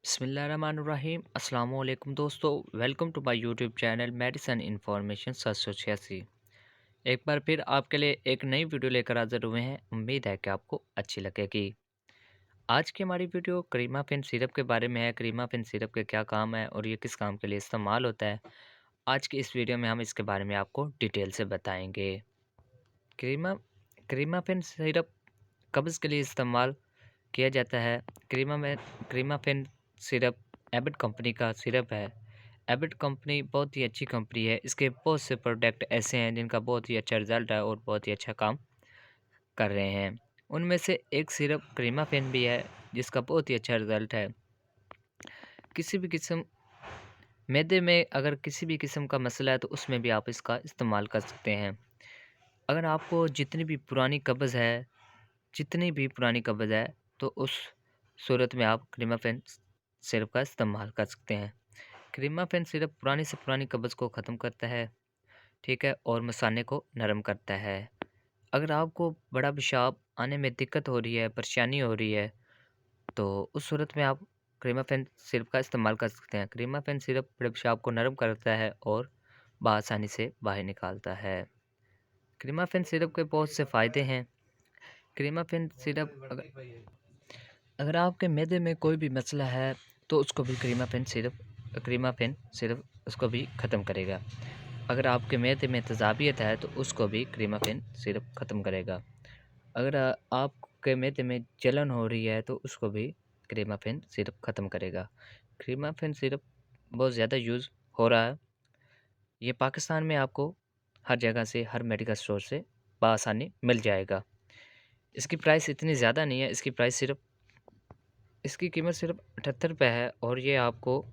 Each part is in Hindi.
बिस्मिल्लाहिर्रहमानिर्रहीम अस्सलाम वालेकुम दोस्तों, welcome to my YouTube channel medicine information 786। एक बार फिर आपके लिए एक नई वीडियो लेकर हाजिर हुए हैं। उम्मीद है कि आपको अच्छी लगेगी। आज की हमारी वीडियो क्रीमाफिन सिरप के बारे में है। क्रीमाफिन सिरप के क्या काम है और ये किस काम के लिए इस्तेमाल होता है, आज की इस वीडियो में हम इसके बारे में आपको डिटेल से बताएंगे। क्रीमा क्रीमाफिन सिरप कब्ज़ के लिए इस्तेमाल किया जाता है। क्रीमाफिन सिरप एबिट कंपनी का सिरप है। एबिट कंपनी बहुत ही अच्छी कंपनी है। इसके बहुत से प्रोडक्ट ऐसे हैं जिनका बहुत ही अच्छा रिज़ल्ट है और बहुत ही अच्छा काम कर रहे हैं। उनमें से एक सिरप क्रीमाफिन भी है जिसका बहुत ही अच्छा रिज़ल्ट है। किसी भी किस्म मैदे में अगर किसी भी किस्म का मसला है तो उसमें भी आप इसका इस्तेमाल कर सकते हैं। अगर आपको जितनी भी पुरानी कब्ज़ है तो उस सूरत में आप क्रीमाफिन सिरप का इस्तेमाल कर सकते हैं। क्रीमाफिन सिरप पुरानी से पुरानी कब्ज़ को ख़त्म करता है, ठीक है, और मसाने को नरम करता है। अगर आपको बड़ा पेशाब आने में दिक्कत हो रही है, परेशानी हो रही है, तो उस सूरत में आप क्रीमाफिन सिरप का इस्तेमाल कर सकते हैं। क्रीमाफिन सिरप बड़े पेशाब को नरम करता है और बआसानी से बाहर निकालता है। क्रीमाफिन सिरप के बहुत से फ़ायदे हैं। क्रीमाफिन सिरप अगर आपके मैदे में कोई भी मसला है तो उसको भी क्रीमाफिन सिरप उसको भी ख़त्म करेगा। अगर आपके मैदे में तेज़ाबियत है तो उसको भी क्रीमाफिन सिरप ख़त्म करेगा। अगर आपके मैदे में जलन हो रही है तो उसको भी क्रीमाफिन सिरप ख़त्म करेगा। क्रीमाफिन सिरप बहुत ज़्यादा यूज़ हो रहा है। ये पाकिस्तान में आपको हर जगह से, हर मेडिकल स्टोर से बआसानी मिल जाएगा। इसकी प्राइस इतनी ज़्यादा नहीं है। इसकी कीमत सिर्फ 78 रुपये है और ये आपको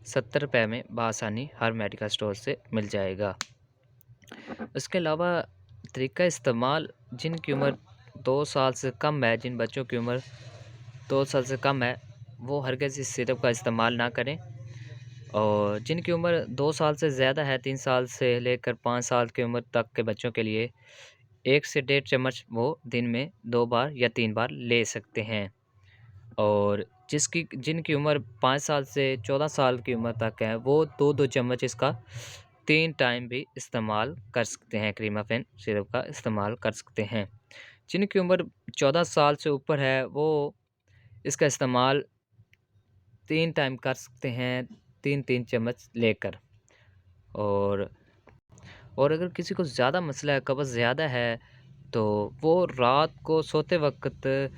70 रुपये में बआसानी हर मेडिकल स्टोर से मिल जाएगा। इसके अलावा तरीका इस्तेमाल, जिनकी उम्र 2 साल से कम है, जिन बच्चों की उम्र 2 साल से कम है, वो हरगिज़ इस सिरप का इस्तेमाल ना करें। और जिनकी उम्र 2 साल से ज़्यादा है, 3 साल से लेकर 5 साल की उम्र तक के बच्चों के लिए 1 से 1.5 चम्मच वो दिन में 2 बार या 3 बार ले सकते हैं। और जिनकी उम्र 5 साल से 14 साल की उम्र तक है, वो 2-2 चम्मच इसका 3 टाइम भी इस्तेमाल कर सकते हैं। क्रीमाफिन सिरप का इस्तेमाल कर सकते हैं। जिनकी उम्र 14 साल से ऊपर है, वो इसका इस्तेमाल 3 टाइम कर सकते हैं, 3-3 चम्मच लेकर। और अगर किसी को ज़्यादा मसला है, कब्ज़ ज़्यादा है, तो वो रात को सोते वक़्त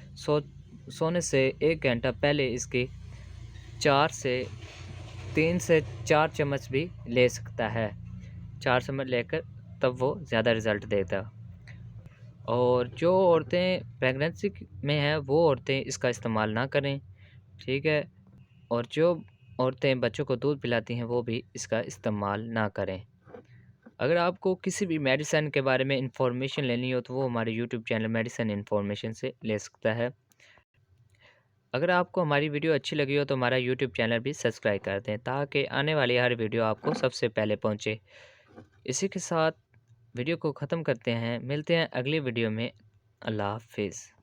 सोने से 1 घंटा पहले इसकी 3 से 4 चम्मच भी ले सकता है। 4 चम्मच लेकर तब वो ज़्यादा रिज़ल्ट देता। और जो औरतें प्रेगनेंसी में हैं वो औरतें इसका इस्तेमाल ना करें, ठीक है। और जो औरतें बच्चों को दूध पिलाती हैं वो भी इसका इस्तेमाल ना करें। अगर आपको किसी भी मेडिसिन के बारे में इंफॉर्मेशन लेनी हो तो वो हमारे यूट्यूब चैनल मेडिसिन इन्फॉर्मेशन से ले सकता है। अगर आपको हमारी वीडियो अच्छी लगी हो तो हमारा यूट्यूब चैनल भी सब्सक्राइब कर दें ताकि आने वाली हर वीडियो आपको सबसे पहले पहुंचे। इसी के साथ वीडियो को ख़त्म करते हैं। मिलते हैं अगली वीडियो में। अल्लाह हाफ़िज़।